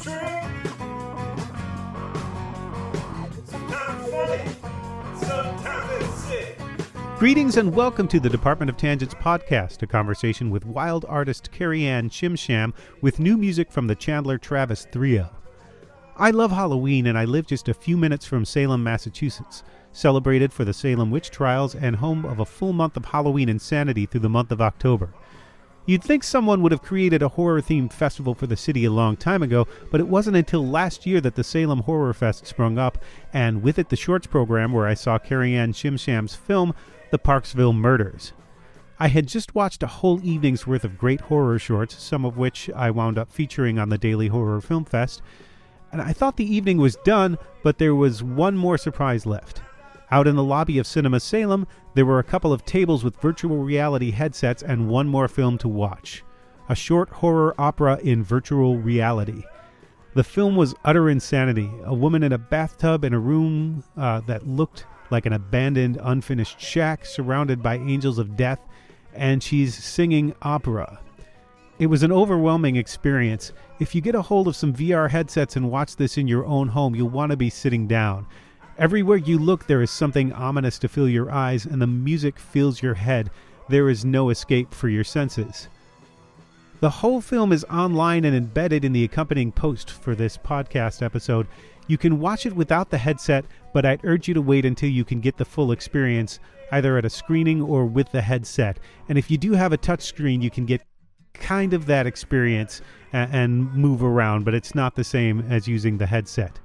true. Sometimes funny, sometimes it's sick. Greetings and welcome to the Department of Tangents podcast, a conversation with wild artist Cari Ann Shim Sham with new music from the Chandler Travis Trio. I love Halloween and I live just a few minutes from Salem, Massachusetts, celebrated for the Salem Witch Trials and home of a full month of Halloween insanity through the month of October. You'd think someone would have created a horror-themed festival for the city a long time ago, but it wasn't until last year that the Salem Horror Fest sprung up, and with it the shorts program where I saw Cari Ann Shim Sham's film, The Parksville Murders. I had just watched a whole evening's worth of great horror shorts, some of which I wound up featuring on the Daily Horror Film Fest, and I thought the evening was done, but there was one more surprise left. Out in the lobby of Cinema Salem, there were a couple of tables with virtual reality headsets and one more film to watch. A short horror opera in virtual reality. The film was utter insanity. A woman in a bathtub in a room that looked like an abandoned, unfinished shack surrounded by angels of death, and she's singing opera. It was an overwhelming experience. If you get a hold of some VR headsets and watch this in your own home, you'll want to be sitting down. Everywhere you look, there is something ominous to fill your eyes, and the music fills your head. There is no escape for your senses. The whole film is online and embedded in the accompanying post for this podcast episode. You can watch it without the headset, but I'd urge you to wait until you can get the full experience, either at a screening or with the headset. And if you do have a touch screen, you can get kind of that experience and move around, but it's not the same as using the headset.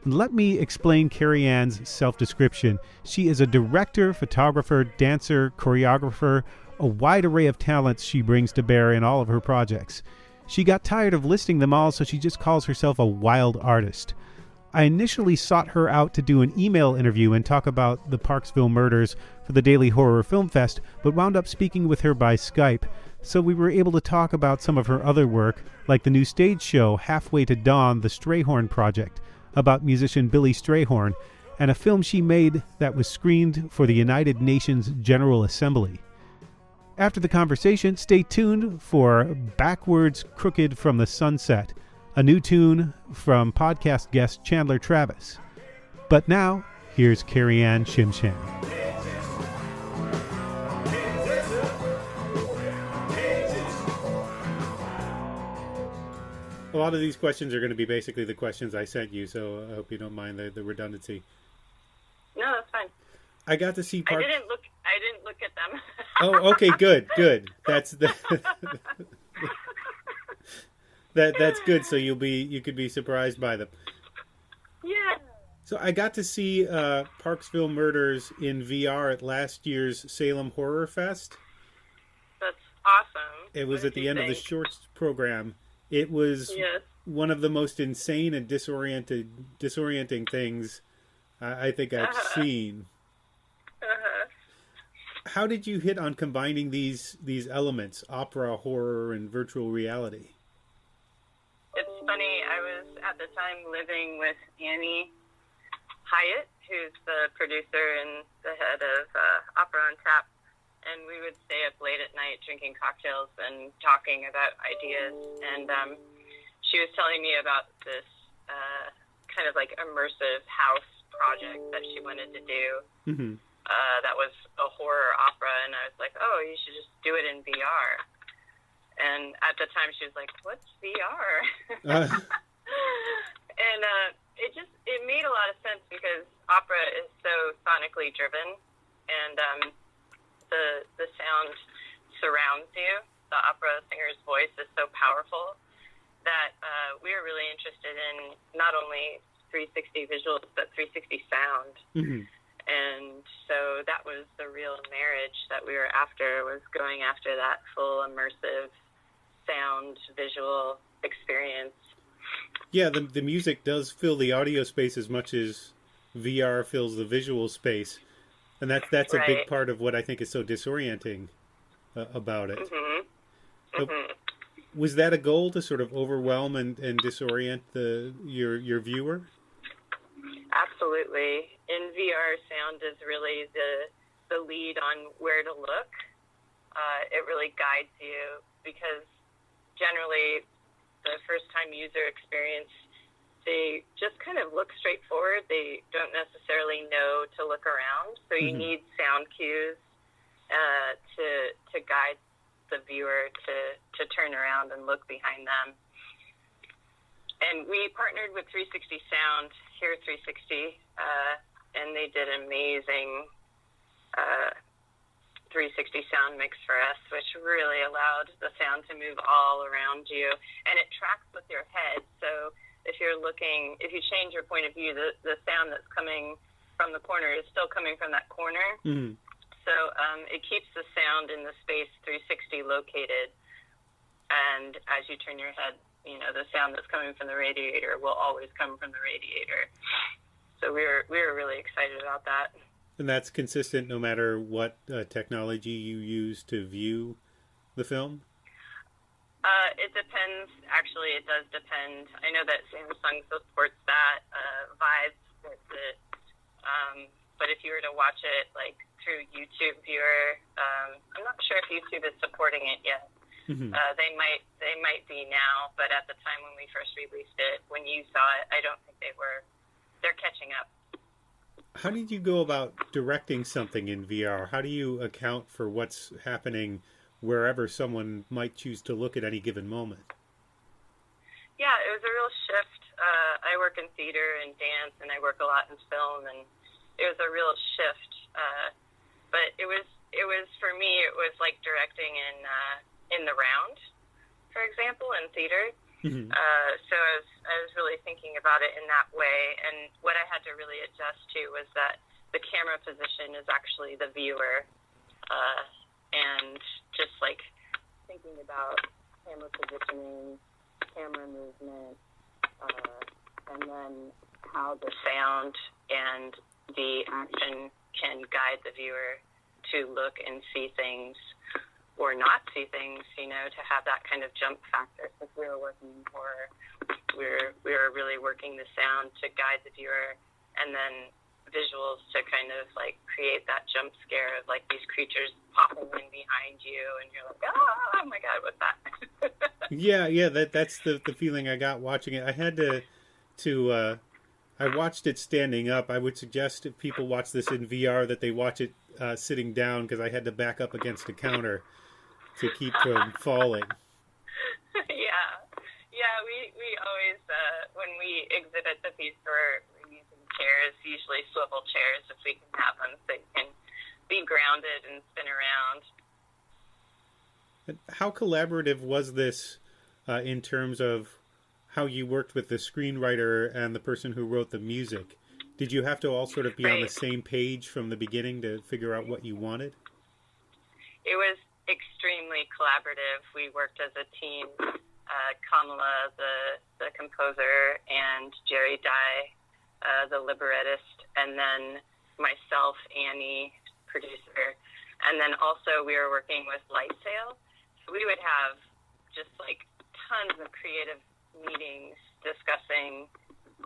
Let me explain Cari Ann's self-description. She is a director, photographer, dancer, choreographer, a wide array of talents she brings to bear in all of her projects. She got tired of listing them all, so she just calls herself a wild artist. I initially sought her out to do an email interview and talk about the Parksville Murders for the Daily Horror Film Fest, but wound up speaking with her by Skype, so we were able to talk about some of her other work, like the new stage show Halfway to Dawn, the Strayhorn Project, about musician Billy Strayhorn, and a film she made that was screened for the United Nations General Assembly. After the conversation, stay tuned for Backwards Crooked from the Sunset, a new tune from podcast guest Chandler Travis. But now, here's Cari Ann Shim Sham. A lot of these questions are going to be basically the questions I sent you, so I hope you don't mind the redundancy. No, that's fine. I got to see I didn't look at them. Oh, okay, good. That's that's good. So you could be surprised by them. Yeah. So I got to see Parksville Murders in VR at last year's Salem Horror Fest. That's awesome. It was at the end of the shorts program. It was one of the most insane and disorienting things I think I've seen. How did you hit on combining these elements, opera, horror, and virtual reality? It's funny, I was at the time living with Annie Hyatt, who's the producer and the head of Opera on Tap, and we would stay up late at night drinking cocktails and talking about ideas. And she was telling me about this kind of like immersive house project that she wanted to do. Mm-hmm. That was a horror opera, and I was like, oh, you should just do it in VR. And at the time she was like, what's VR? And it made a lot of sense because opera is so sonically driven, and the sound surrounds you. The opera singer's voice is so powerful that we were really interested in not only 360 visuals, but 360 sound. Mm-hmm. And so that was the real marriage that we were after, was going after that full immersive sound visual experience. Yeah, the music does fill the audio space as much as VR fills the visual space. And that's a big part of what I think is so disorienting about it. Mm-hmm. Mm-hmm. Was that a goal, to sort of overwhelm and disorient your viewer? Absolutely. In VR, sound is really the lead on where to look. It really guides you because generally the first-time user experience, they just kind of look straight forward. They don't necessarily know to look around. So you need sound cues to guide the viewer to turn around and look behind them. And we partnered with 360 Sound here at 360, and they did an amazing 360 sound mix for us, which really allowed the sound to move all around you. And it tracks with your head. So if you change your point of view, the sound that's coming from the corner is still coming from that corner. Mm-hmm. So it keeps the sound in the space 360 located. And as you turn your head, the sound that's coming from the radiator will always come from the radiator. So we were really excited about that. And that's consistent no matter what technology you use to view the film? It depends. Actually, it does depend. I know that Samsung supports that. Vive supports it. But if you were to watch it through YouTube Viewer, I'm not sure if YouTube is supporting it yet. Mm-hmm. They might be now, but at the time when we first released it, when you saw it, I don't think they were. They're catching up. How did you go about directing something in VR? How do you account for what's happening wherever someone might choose to look at any given moment? Yeah, it was a real shift. I work in theater and dance, and I work a lot in film, and it was a real shift. But it was for me, it was like directing in the round, for example, in theater. Mm-hmm. So I was really thinking about it in that way, and what I had to really adjust to was that the camera position is actually the viewer, and just thinking about camera positioning, camera movement, and then how the sound and the action can guide the viewer to look and see things or not see things, to have that kind of jump factor. Since we were working in horror, we were really working the sound to guide the viewer, and then visuals to kind of create that jump scare of these creatures popping in behind you, and you're like, oh my God, what's that? Yeah, that's the feeling I got watching it. I had to I watched it standing up. I would suggest if people watch this in VR that they watch it sitting down, because I had to back up against a counter to keep from falling. Yeah, we always, when we exhibit the piece, we're using chairs, usually swivel chairs if we can have them, so you can be grounded and spin around. How collaborative was this in terms of how you worked with the screenwriter and the person who wrote the music? Did you have to all sort of be on the same page from the beginning to figure out what you wanted? It was extremely collaborative. We worked as a team. Kamala, the composer, and Jerry Dye, the librettist, and then myself, Annie, producer. And then also we were working with Light Sail. So we would have just tons of creative meetings discussing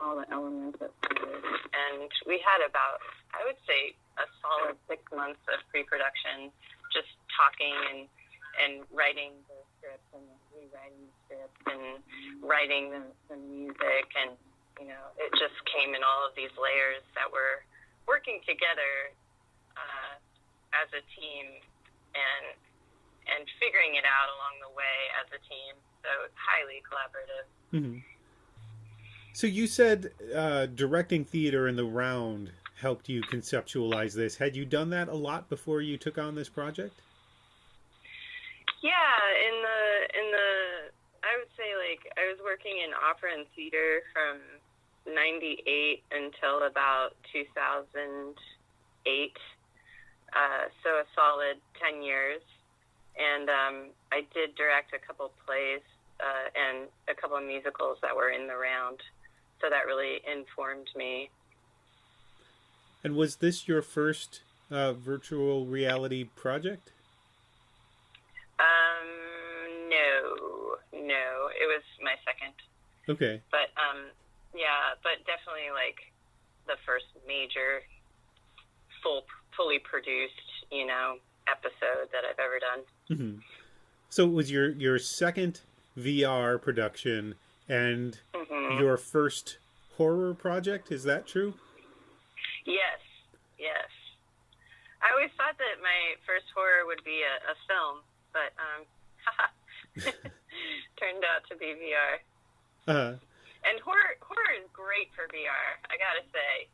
all the elements of theater. And we had about, I would say, a solid 6 months of pre-production, just talking and writing the script and rewriting the script and writing the music. And, it just came in all of these layers that were working together as a team and figuring it out along the way as a team. So it's highly collaborative. Mm-hmm. So you said directing theater in the round helped you conceptualize this. Had you done that a lot before you took on this project? Yeah, in the I would say I was working in opera and theater from 98 until about 2008. So a solid 10 years. And I did direct a couple plays and a couple of musicals that were in the round. So that really informed me. And was this your first virtual reality project? No. It was my second. Okay. But, but definitely the first major fully produced, episode that I've ever done. Mm-hmm. So it was your second VR production and your first horror project. Is that true? Yes. I always thought that my first horror would be a film, but turned out to be VR. And horror is great for VR. I gotta say,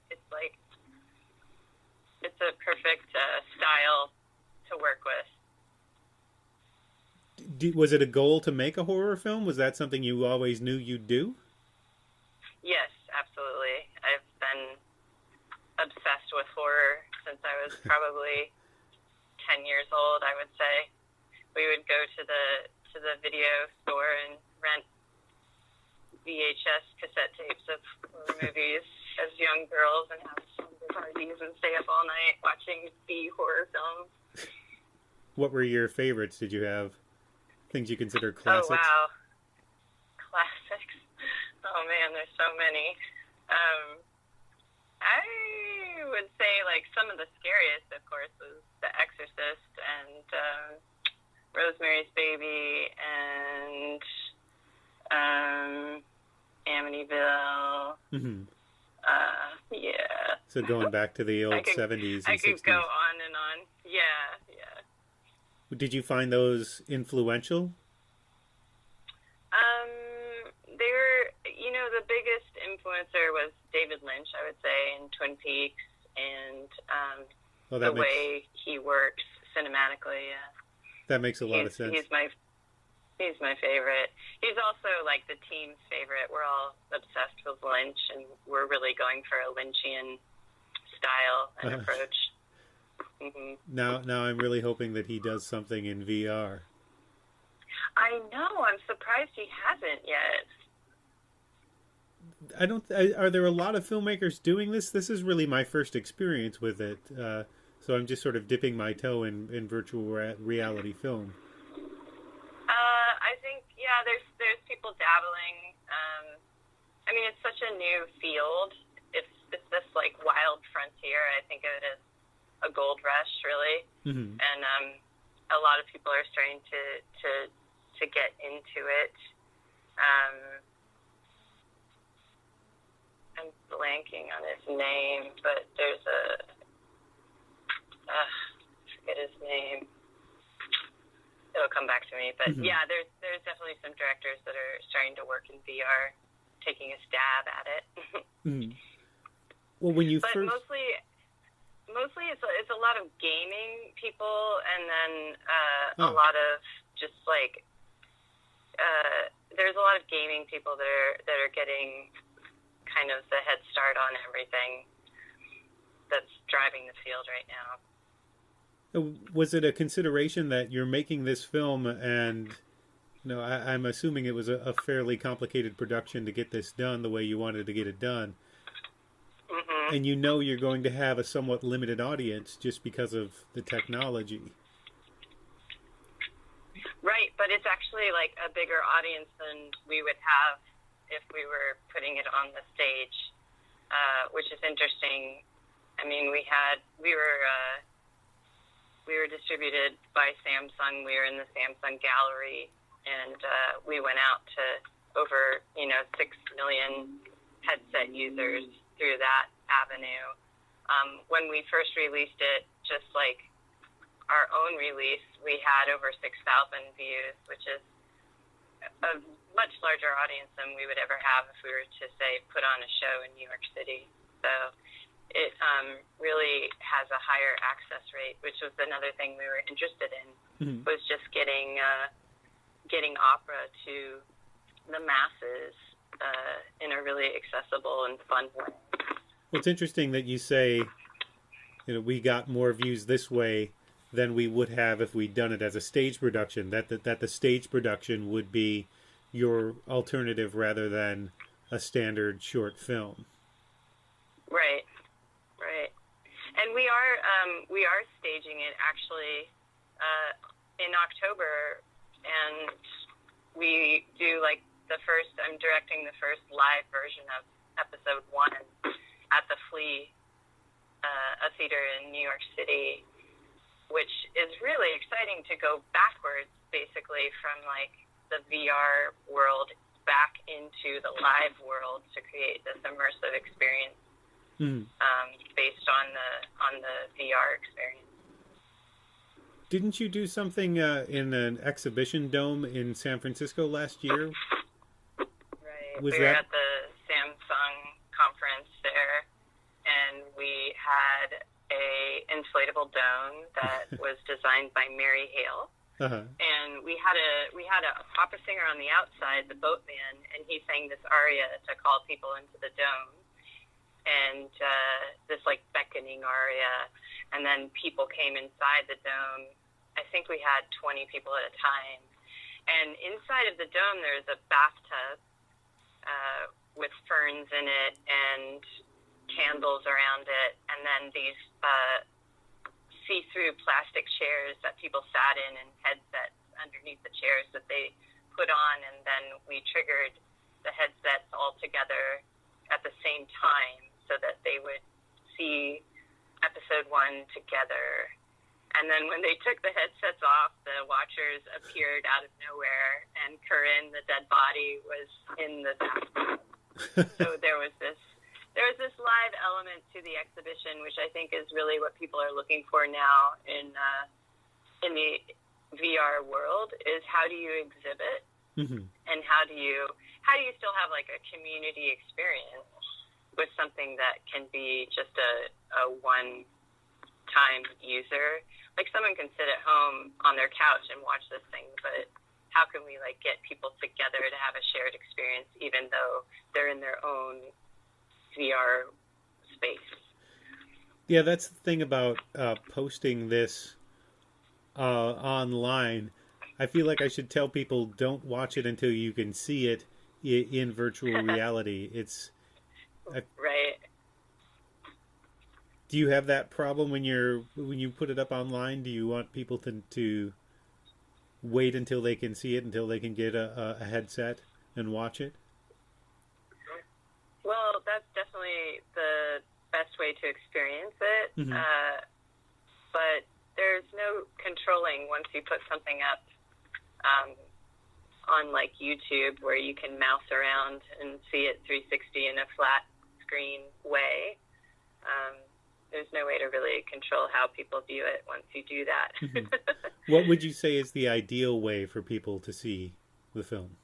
it's a perfect style to work with. Was it a goal to make a horror film? Was that something you always knew you'd do? Yes, absolutely. I've been obsessed with horror since I was probably 10 years old, I would say. We would go to the video store and rent VHS cassette tapes of horror movies as young girls and have slumber parties and stay up all night watching B horror films. What were your favorites? Did you have things you consider classics? Oh, wow. Classics. Oh, man, there's so many. I would say, some of the scariest, of course, was The Exorcist and Rosemary's Baby and Amityville. Yeah. So going back to the old 70s and 60s. I could go on and on. Yeah. Did you find those influential? They were, the biggest influencer was David Lynch, I would say, in Twin Peaks, and the way he works cinematically. Yeah. That makes a lot of sense. He's my favorite. He's also the team's favorite. We're all obsessed with Lynch, and we're really going for a Lynchian style and approach. Now I'm really hoping that he does something in VR. I know. I'm surprised he hasn't yet. Are there a lot of filmmakers doing this? This is really my first experience with it, so I'm just sort of dipping my toe in virtual reality film. I think there's people dabbling. It's such a new field. It's this wild frontier. I think of it as a gold rush, really, and a lot of people are starting to get into it. I'm blanking on his name, but there's I forget his name. It'll come back to me, but there's definitely some directors that are starting to work in VR, taking a stab at it. Well, when you but first... mostly it's a lot of gaming people, and then a lot of just there's a lot of gaming people that are getting kind of the head start on everything that's driving the field right now. Was it a consideration that you're making this film, and I'm assuming it was a fairly complicated production to get this done the way you wanted to get it done, and you're going to have a somewhat limited audience just because of the technology. Right, but it's actually a bigger audience than we would have if we were putting it on the stage, which is interesting. We were distributed by Samsung. We were in the Samsung gallery, and we went out to over 6 million headset users through that avenue. When we first released it, just like our own release, we had over 6,000 views, which is a much larger audience than we would ever have if we were to, say, put on a show in New York City. So it really has a higher access rate, which was another thing we were interested in, was just getting opera to the masses in a really accessible and fun way. Well, it's interesting that you say, we got more views this way than we would have if we'd done it as a stage production, that the stage production would be your alternative rather than a standard short film. Right. And we are staging it actually in October, and we do I'm directing the first live version of episode 1 at the Flea, a theater in New York City, which is really exciting to go backwards, basically, from the VR world back into the live world to create this immersive experience based on the VR experience. Didn't you do something in an exhibition dome in San Francisco last year? Right. We were at the Samsung conference there, and we had a inflatable dome that was designed by Mary Hale. And we had a opera singer on the outside, the boatman, and he sang this aria to call people into the dome, and this like beckoning aria, and then people came inside the dome. I think we had 20 people at a time, and inside of the dome there's a bathtub with ferns in it and candles around it, and then these see-through plastic chairs that people sat in and headsets underneath the chairs that they put on, and then we triggered the headsets all together at the same time so that they would see episode 1 together. And then when they took the headsets off, the watchers appeared out of nowhere, and Corinne, the dead body, was in the bathtub. So there was this live element to the exhibition, which I think is really what people are looking for now in the VR world, is how do you exhibit, and how do you still have like a community experience with something that can be just a one-time user. Like someone can sit at home on their couch and watch this thing, but how can we like get people together to have a shared experience, even though they're in their own VR space? Yeah, that's the thing about posting this online. I feel like I should tell people, don't watch it until you can see it in virtual reality. Right. Do you have that problem when you put it up online? Do you want people to wait until they can see it, until they can get a headset and watch it? Well, that's definitely the best way to experience it. But there's no controlling once you put something up on like YouTube, where you can mouse around and see it 360 in a flat screen way. There's no way to really control how people view it once you do that. What would you say is the ideal way for people to see the film?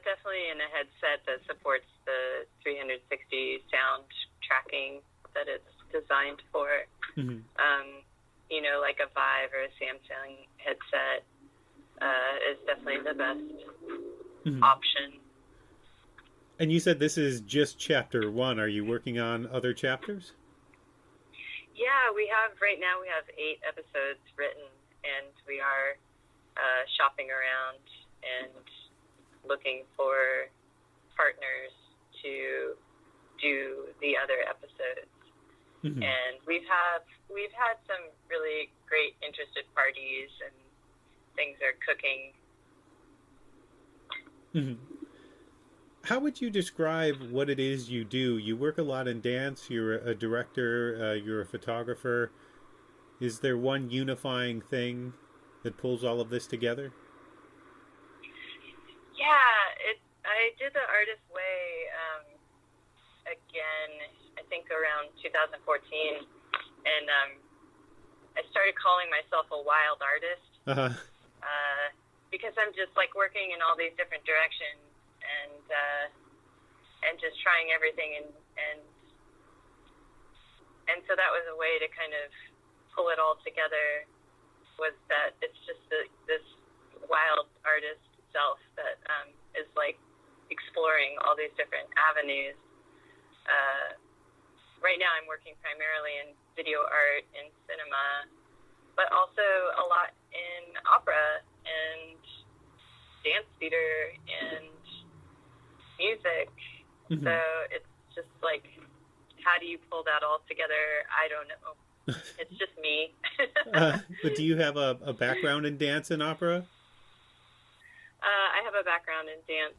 Definitely in a headset that supports the 360 sound tracking that it's designed for. Like a Vive or a Samsung headset is definitely the best option. And you said this is just chapter 1. Are you working on other chapters? Yeah, right now we have 8 episodes written, and we are shopping around and looking for partners to do the other episodes. And we've had some really great interested parties, and things are cooking. How would you describe what it is you do? You work a lot in dance. You're a director. You're a photographer. Is there one unifying thing that pulls all of this together? Yeah, I did the Artist Way again, I think around 2014, and I started calling myself a wild artist because I'm just like working in all these different directions and just trying everything, and so that was a way to kind of pull it all together, was that it's just this wild artist self that is like exploring all these different avenues. Right now I'm working primarily in video art and cinema, but also a lot in opera and dance theater and music. So it's just like, how do you pull that all together? I don't know. It's just me. But do you have a background in dance and opera? I have a background in dance,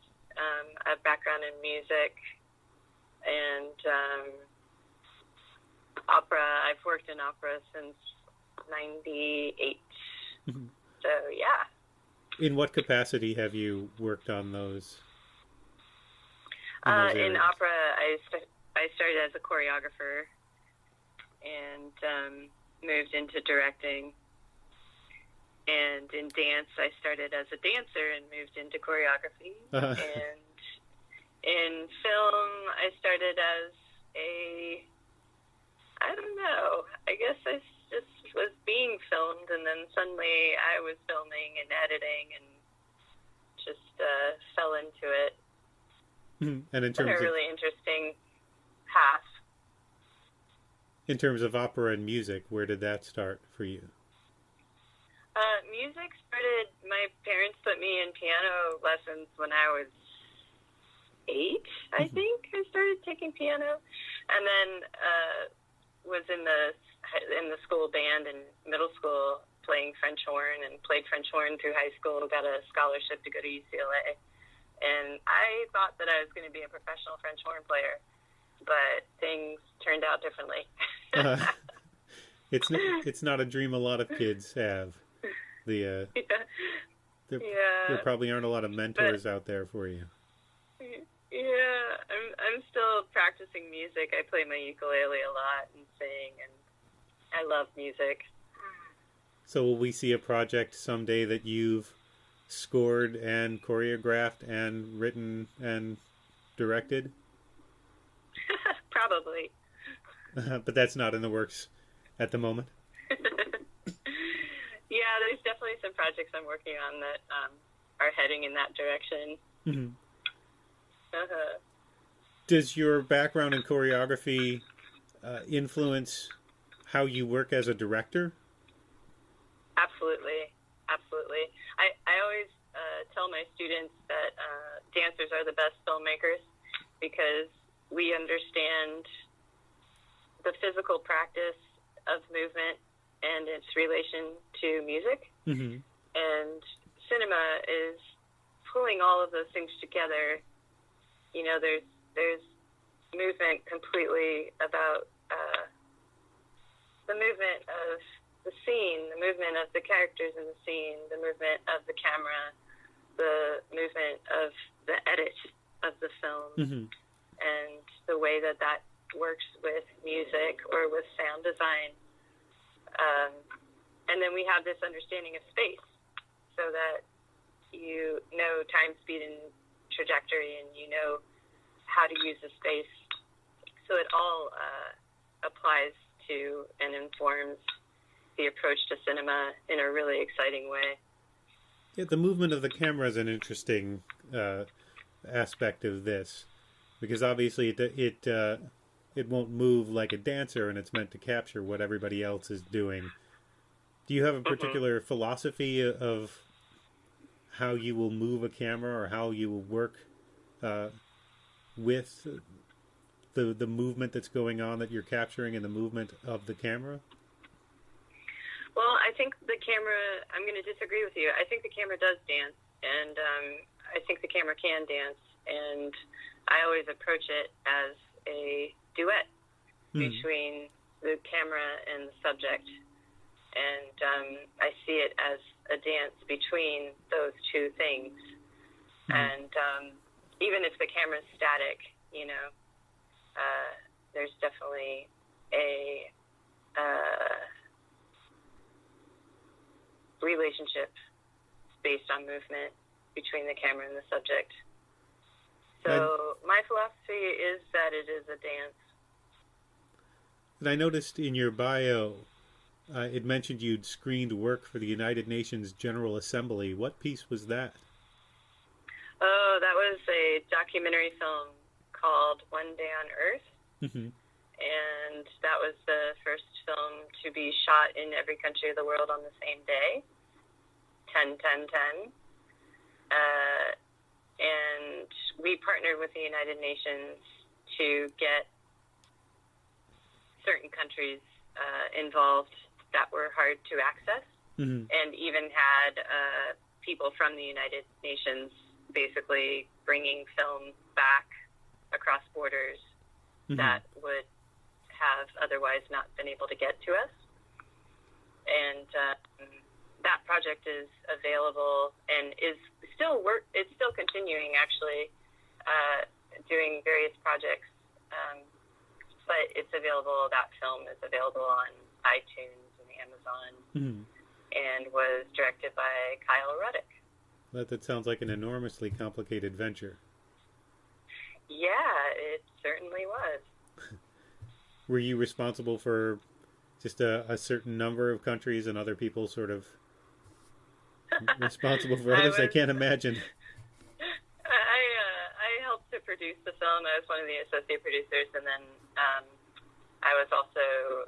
a background in music, and opera. I've worked in opera since 98. So, yeah. In what capacity have you worked on those? In opera, I started as a choreographer and moved into directing. And in dance, I started as a dancer and moved into choreography. And in film, I started as I don't know, I guess I just was being filmed, and then suddenly I was filming and editing and just fell into it. And in terms a really interesting path. In terms of opera and music, where did that start for you? Music started, my parents put me in piano lessons when I was 8, I think. I started taking piano, and then was in the school band in middle school playing French horn, and played French horn through high school, got a scholarship to go to UCLA. And I thought that I was going to be a professional French horn player, but things turned out differently. It's not a dream a lot of kids have. There probably aren't a lot of mentors out there for you. Yeah, I'm still practicing music. I play my ukulele a lot and sing, and I love music. So will we see a project someday that you've scored and choreographed and written and directed? Probably. But that's not in the works at the moment? Yeah, there's definitely some projects I'm working on that are heading in that direction. Mm-hmm. Does your background in choreography influence how you work as a director? Absolutely. I always tell my students that dancers are the best filmmakers because we understand the physical practice of movement and its relation to music. Mm-hmm. And cinema is pulling all of those things together. You know, there's movement completely about the movement of the scene, the movement of the characters in the scene, the movement of the camera, the movement of the edit of the film, mm-hmm. and the way that works with music or with sound design. And then we have this understanding of space so that you know time, speed, and trajectory, and you know how to use the space. So it all applies to and informs the approach to cinema in a really exciting way. Yeah, the movement of the camera is an interesting aspect of this, because obviously it won't move like a dancer, and it's meant to capture what everybody else is doing. Do you have a particular philosophy of how you will move a camera, or how you will work with the movement that's going on that you're capturing and the movement of the camera? Well, I think the camera, I'm going to disagree with you. I think the camera does dance, and I think the camera can dance, and I always approach it as a duet between the camera and the subject. And I see it as a dance between those two things. And even if the camera's static, you know, there's definitely a relationship based on movement between the camera and the subject. So my philosophy is that it is a dance. And I noticed in your bio, it mentioned you'd screened work for the United Nations General Assembly. What piece was that? Oh, that was a documentary film called One Day on Earth. Mm-hmm. And that was the first film to be shot in every country of the world on the same day, 10-10-10. And we partnered with the United Nations to get certain countries involved that were hard to access, and even had people from the United Nations basically bringing film back across borders that would have otherwise not been able to get to us. And that project is available and is still it's still continuing, actually, doing various projects. But it's available. That film is available on iTunes and Amazon, and was directed by Kyle Ruddick. That sounds like an enormously complicated venture. Yeah, it certainly was. Were you responsible for just a certain number of countries and other people sort of responsible for others? I can't imagine. I helped to produce the film. I was one of the associate producers, and then I was also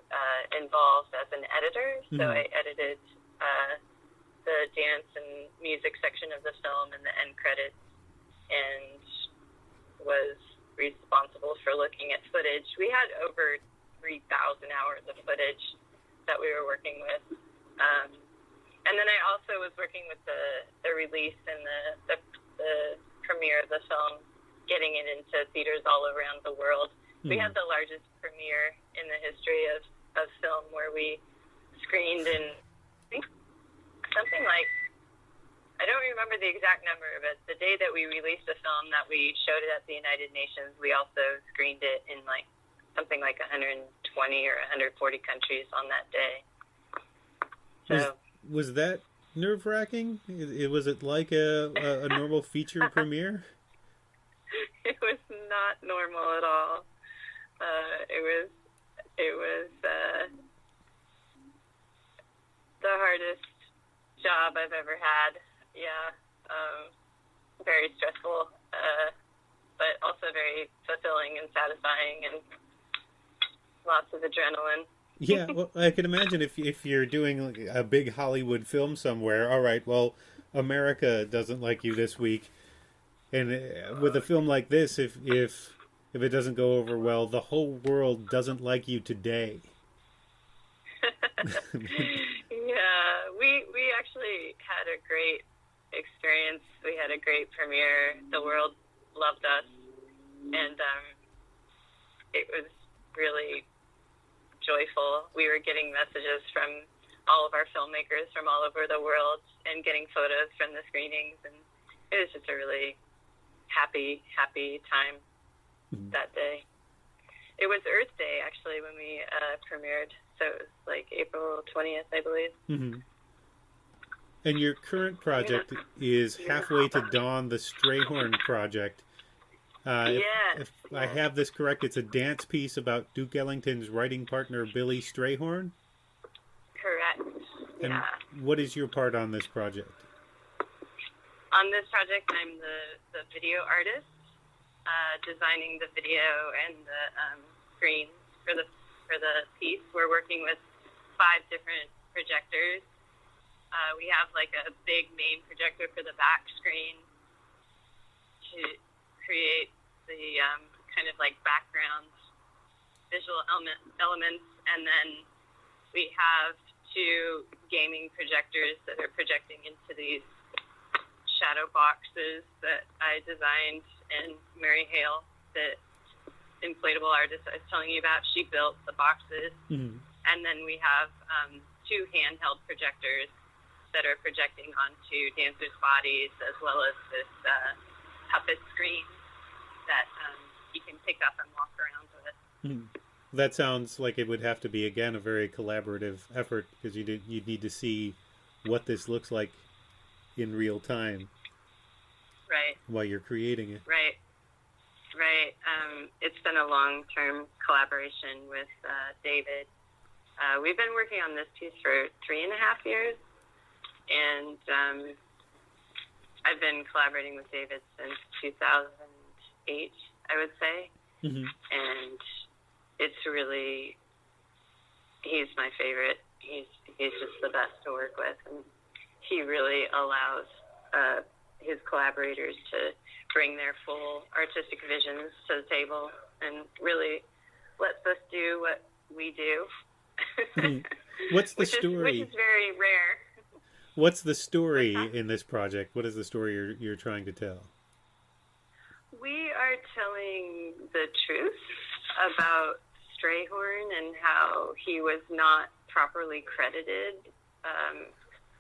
involved as an editor. So I edited the dance and music section of the film and the end credits, and was responsible for looking at footage. We had over 3,000 hours of footage that we were working with. And then I also was working with the release and the premiere of the film, getting it into theaters all around the world. We had the largest premiere in the history of film, where we screened in, I think, something like, I don't remember the exact number, but the day that we released the film, that we showed it at the United Nations, we also screened it in something like 120 or 140 countries on that day. So was that nerve-wracking? Was it like a normal feature premiere? It was not normal at all. It was the hardest job I've ever had. Yeah, very stressful, but also very fulfilling and satisfying, and lots of adrenaline. Yeah, well, I can imagine if you're doing a big Hollywood film somewhere. All right, well, America doesn't like you this week, and with a film like this, if it doesn't go over well, the whole world doesn't like you today. Yeah, we actually had a great experience. We had a great premiere. The world loved us, and it was really joyful. We were getting messages from all of our filmmakers from all over the world, and getting photos from the screenings, and it was just a really happy time that day. It was Earth Day, actually, when we premiered, so it was like April 20th, I believe. Mm-hmm. And your current project is halfway to dawn, the Strayhorn project. If I have this correct, it's a dance piece about Duke Ellington's writing partner, Billy Strayhorn? Correct, and what is your part on this project? On this project, I'm the video artist, designing the video and the screen for the piece. We're working with 5 different projectors. We have like a big main projector for the back screen to create the kind of like background visual elements, and then we have 2 gaming projectors that are projecting into these shadow boxes that I designed, and Mary Hale, the inflatable artist I was telling you about, she built the boxes. Mm-hmm. And then we have 2 handheld projectors that are projecting onto dancers' bodies, as well as this puppet screen that you can pick up and walk around with. Mm-hmm. That sounds like it would have to be, again, a very collaborative effort, because you need to see what this looks like in real time. Right. While you're creating it. Right. It's been a long-term collaboration with David. We've been working on this piece for 3.5 years, and I've been collaborating with David since 2008, I would say. Mm-hmm. And it's really, he's my favorite. He's just the best to work with, and he really allows his collaborators to bring their full artistic visions to the table, and really lets us do what we do. What's the story? Which is very rare. What's the story in this project? What is the story you're trying to tell? We are telling the truth about Strayhorn and how he was not properly credited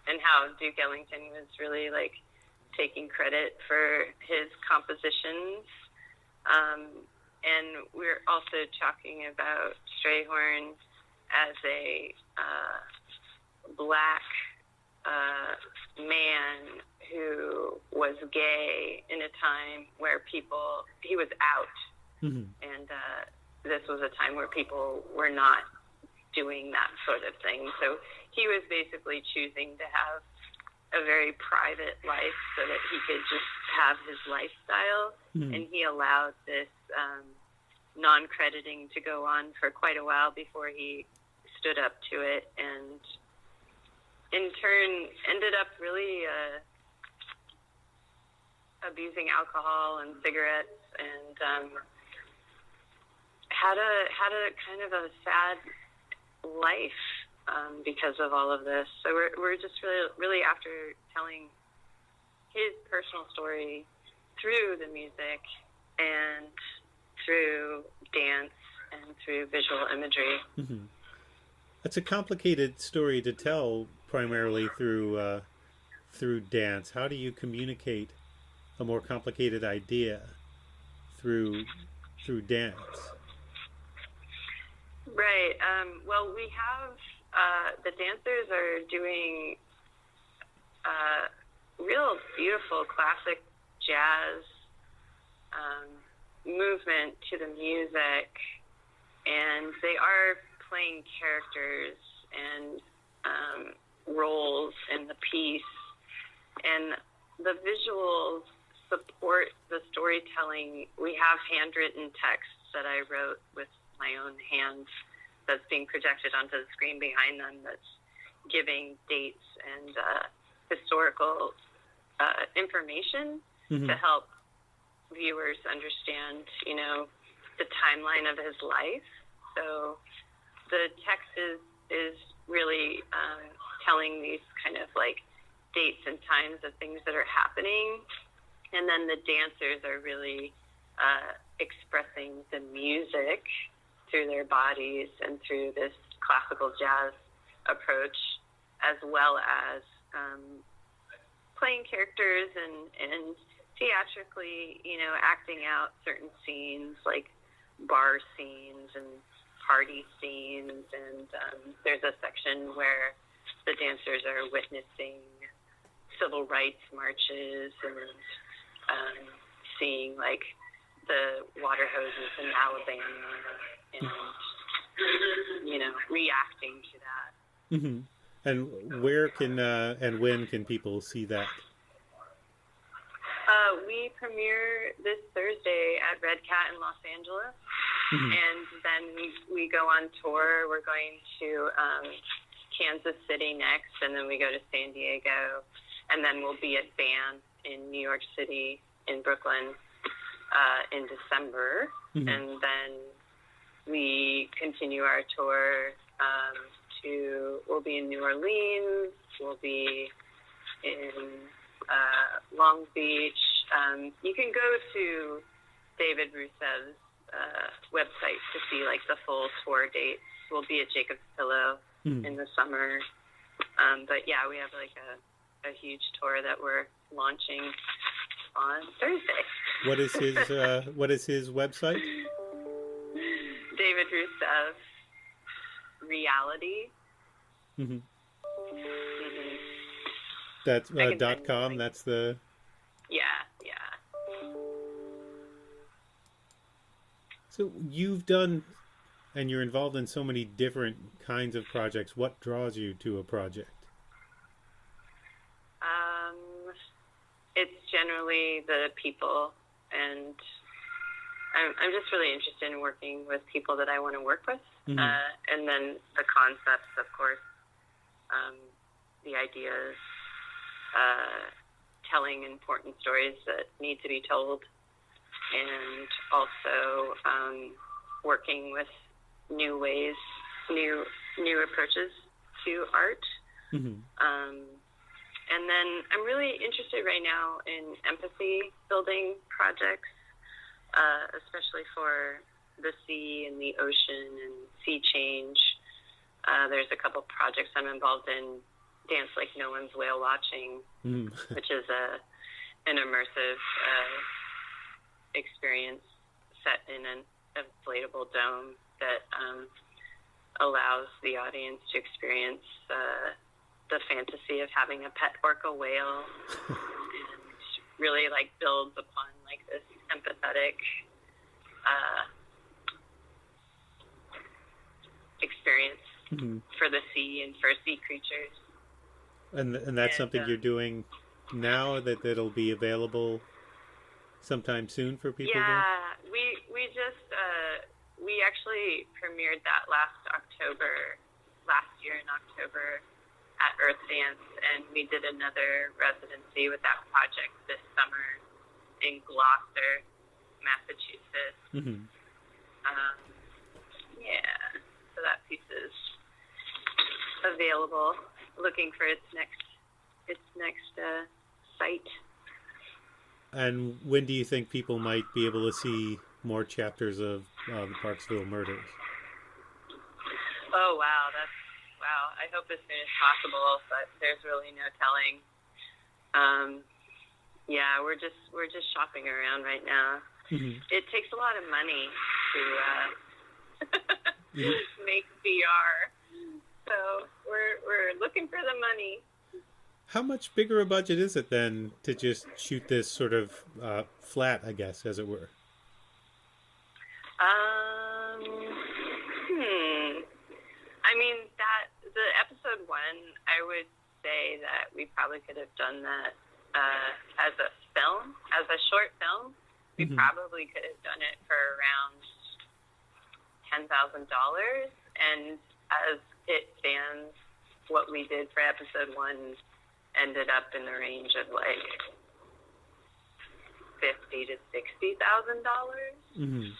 and how Duke Ellington was really like taking credit for his compositions. And we're also talking about Strayhorn as a black man who was gay in a time where he was out. Mm-hmm. And this was a time where people were not doing that sort of thing. So he was basically choosing to have a very private life so that he could just have his lifestyle. Mm-hmm. And he allowed this non-crediting to go on for quite a while before he stood up to it, and in turn ended up really abusing alcohol and cigarettes, and had a kind of a sad life because of all of this. So we're just really after telling his personal story through the music and through dance and through visual imagery. Mm-hmm. That's a complicated story to tell, primarily through dance. How do you communicate a more complicated idea through dance? Right. Well, we have the dancers are doing real beautiful classic jazz movement to the music, and they are playing characters and roles in the piece, and the visuals support the storytelling. We have handwritten text that I wrote with my own hands that's being projected onto the screen behind them, that's giving dates and historical information mm-hmm. to help viewers understand, the timeline of his life. So the text is really telling these kind of like dates and times of things that are happening, and then the dancers are really expressing the music through their bodies and through this classical jazz approach, as well as playing characters and theatrically, acting out certain scenes like bar scenes and party scenes. And there's a section where the dancers are witnessing civil rights marches and seeing like the water hoses in Alabama and, reacting to that. Mm-hmm. And where can and when can people see that? We premiere this Thursday at Red Cat in Los Angeles, mm-hmm. and then we go on tour. We're going to Kansas City next, and then we go to San Diego, and then we'll be at BAM in New York City, in Brooklyn, in December, mm-hmm. and then we continue our tour we'll be in New Orleans, we'll be in Long Beach. You can go to David Rusev's website to see like the full tour dates. We'll be at Jacob's Pillow in the summer. But yeah, we have like a huge tour that we're launching on Thursday. What is his website? David Rusev Reality. Mm-hmm. Mm-hmm. That's .com. That's the. Yeah. So you've done, and you're involved in so many different kinds of projects. What draws you to a project? It's generally the people, and I'm just really interested in working with people that I want to work with, mm-hmm. And then the concepts, of course, the ideas, telling important stories that need to be told, and also working with new ways, new approaches to art. Mm-hmm. And then I'm really interested right now in empathy building projects, especially for the sea and the ocean and sea change. There's a couple projects I'm involved in Dance Like No One's Whale Watching, which is an immersive experience set in an inflatable dome that allows the audience to experience the fantasy of having a pet orca whale, and really like builds upon like this empathetic experience for the sea and for sea creatures. And that's something you're doing now, that'll be available sometime soon for people? Yeah, we just we actually premiered that last year in October at Earth Dance, and we did another residency with that project this summer in Gloucester, Massachusetts. Yeah, so that piece is available, looking for its next site. And when do you think people might be able to see more chapters of the Parksville Murders? Oh, wow, I hope as soon as possible, but there's really no telling. Yeah, we're just shopping around right now. It takes a lot of money to make VR, so we're looking for the money. How much bigger a budget is it then to just shoot this sort of flat, I guess, as it were? I mean, the episode 1, I would say that we probably could have done that as a film, as a short film. We probably could have done it for around $10,000, and as it stands, what we did for episode 1 ended up in the range of like $50,000 to $60,000.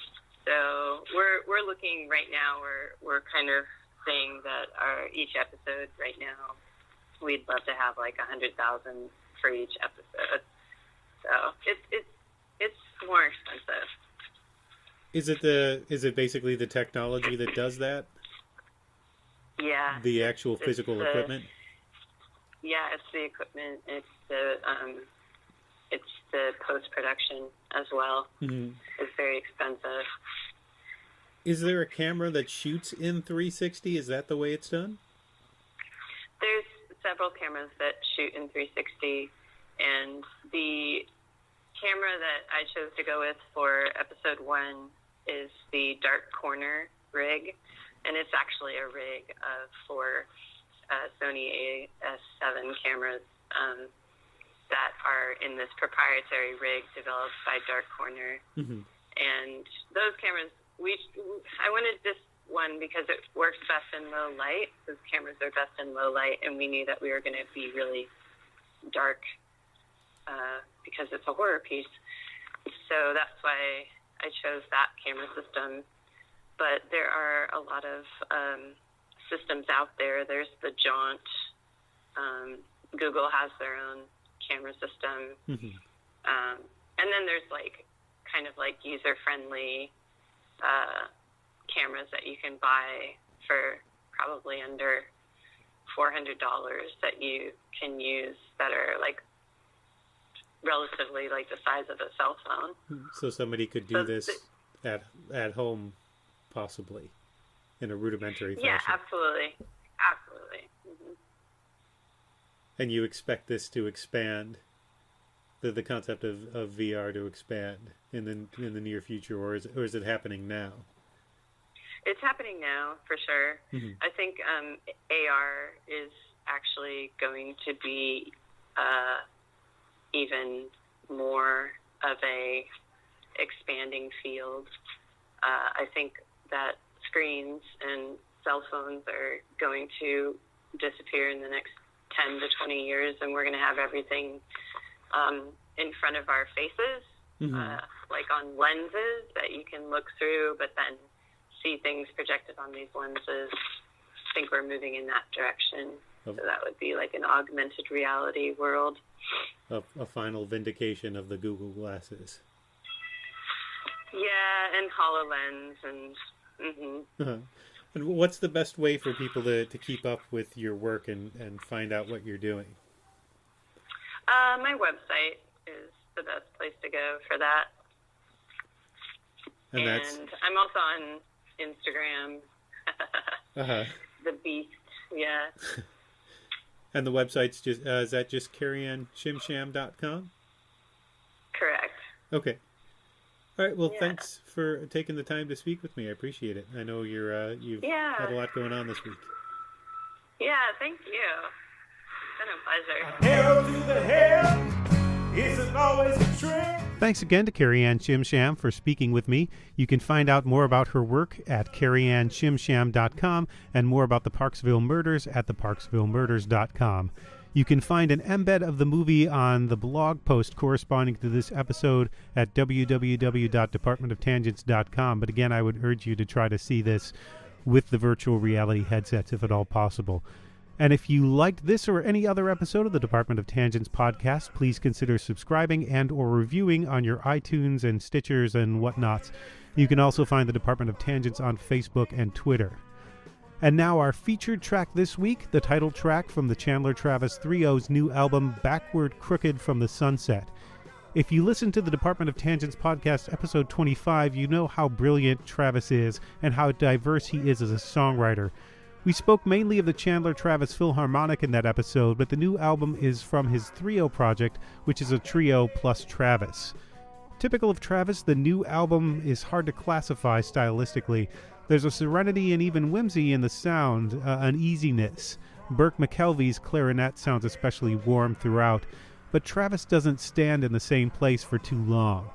So we're looking right now. We're kind of saying that each episode right now, we'd love to have like $100,000 for each episode. So it's more expensive. Is it basically the technology that does that? Yeah. The actual physical equipment? Yeah, it's the equipment. It's the post-production as well. It's very expensive. Is there a camera that shoots in 360? Is that the way it's done? There's several cameras that shoot in 360, and the camera that I chose to go with for episode 1 is the Dark Corner rig, and it's actually a rig of 4 Sony A7 cameras that are in this proprietary rig developed by Dark Corner. And those cameras, I wanted this one because it works best in low light. Those cameras are best in low light, and we knew that we were going to be really dark because it's a horror piece. So that's why I chose that camera system. But there are a lot of systems out there. There's the Jaunt. Google has their own camera system. And then there's like kind of like user-friendly cameras that you can buy for probably under $400 that you can use that are like relatively like the size of a cell phone. So somebody could do this at home, possibly, in a rudimentary fashion. Yeah, absolutely. And you expect this to expand, the concept of VR to expand in the near future, or is it happening now? It's happening now, for sure. I think AR is actually going to be even more of a expanding field. I think that screens and cell phones are going to disappear in the next 10 to 20 years, and we're going to have everything in front of our faces, like on lenses that you can look through, but then see things projected on these lenses. I think we're moving in that direction. So that would be like an augmented reality world. A final vindication of the Google glasses. Yeah, and HoloLens and And what's the best way for people to keep up with your work and find out what you're doing? My website is the best place to go for that. And I'm also on Instagram. The Beast, yeah. And the website's just, is that just CariAnnShimSham.com? Correct. Okay. All right. Well, thanks for taking the time to speak with me. I appreciate it. I know you've had a lot going on this week. Yeah, thank you. It's been a pleasure. Arrow to the head isn't always a trick. Thanks again to Cari Ann Shim Sham for speaking with me. You can find out more about her work at CariAnnShimSham.com and more about the Parksville Murders at theparksvillemurders.com. You can find an embed of the movie on the blog post corresponding to this episode at www.departmentoftangents.com. But again, I would urge you to try to see this with the virtual reality headsets if at all possible. And if you liked this or any other episode of the Department of Tangents podcast, please consider subscribing and or reviewing on your iTunes and Stitchers and whatnots. You can also find the Department of Tangents on Facebook and Twitter. And now our featured track this week, the title track from the Chandler Travis 3-O's new album, Backward Crooked from the Sunset. If you listen to the Department of Tangents podcast episode 25, you know how brilliant Travis is and how diverse he is as a songwriter. We spoke mainly of the Chandler Travis Philharmonic in that episode, but the new album is from his 3-O project, which is a trio plus Travis. Typical of Travis, the new album is hard to classify stylistically. There's a serenity and even whimsy in the sound, an easiness. Burke McKelvey's clarinet sounds especially warm throughout, but Travis doesn't stand in the same place for too long.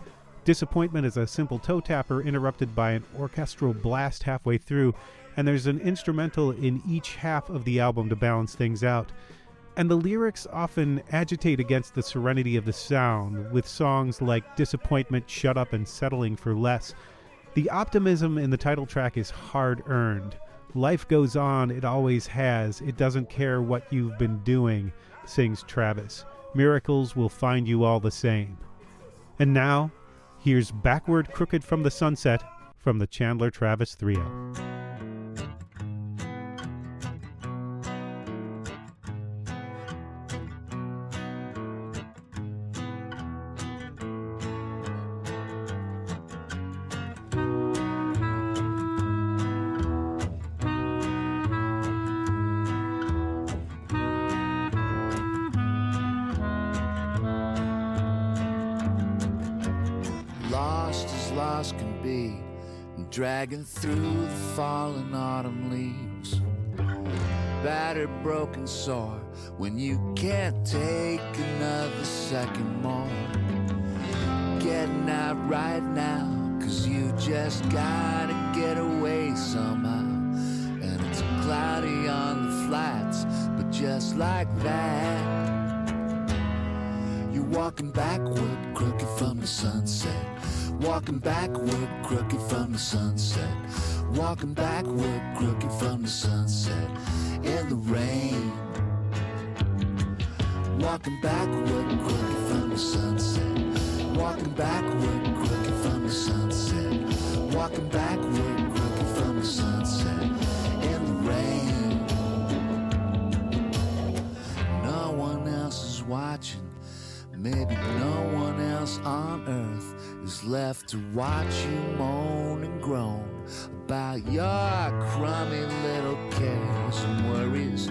Disappointment is a simple toe tapper interrupted by an orchestral blast halfway through, and there's an instrumental in each half of the album to balance things out. And the lyrics often agitate against the serenity of the sound, with songs like Disappointment, Shut Up, and Settling for Less. The optimism in the title track is hard-earned. Life goes on, it always has. It doesn't care what you've been doing, sings Travis. Miracles will find you all the same. And now, here's Backward Crooked from the Sunset from the Chandler Travis 3-O. Lost can be, dragging through the fallen autumn leaves. Battered, broken, sore, when you can't take another second more. Getting out right now, 'cause you just gotta get away somehow. And it's cloudy on the flats, but just like that, you're walking backward, crooked from the sunset. Walking backward, crooked from the sunset. Walking backward, crooked from the sunset. In the rain. Walking backward, crooked from the sunset. Walking backward, crooked from the sunset. Walking backward, crooked from the sunset. In the rain. No one else is watching. Maybe no one else on earth is left to watch you moan and groan about your crummy little cares and worries.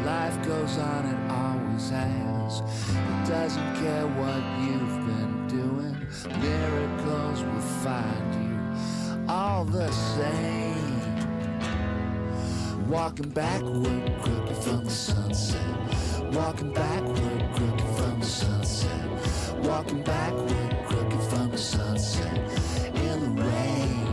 Life goes on, it always has. It doesn't care what you've been doing. Miracles will find you all the same. Walking backward, crooked from the sunset. Walking backward, crooked from the sunset. Walking backward, crooked from the sunset. In the rain.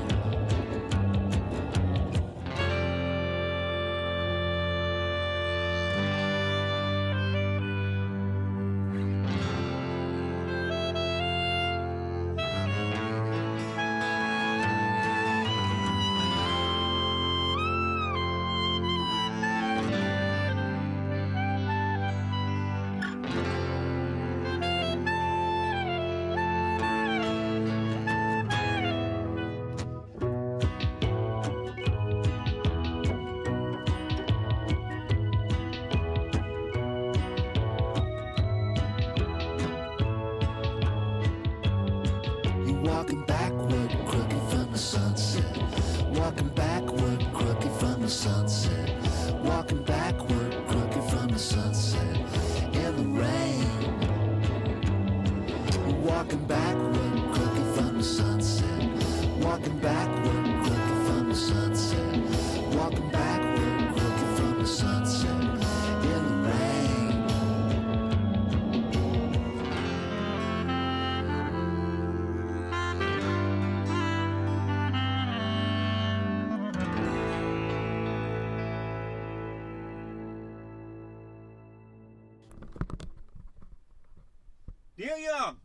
Walking backward, crooked from the sunset. Walking backward, crooked from the sunset. In the rain. Walking backward, crooked from the sunset. Walking backward, crooked from the sunset. Walking backward, crooked from the sunset. In the rain. Neil Young.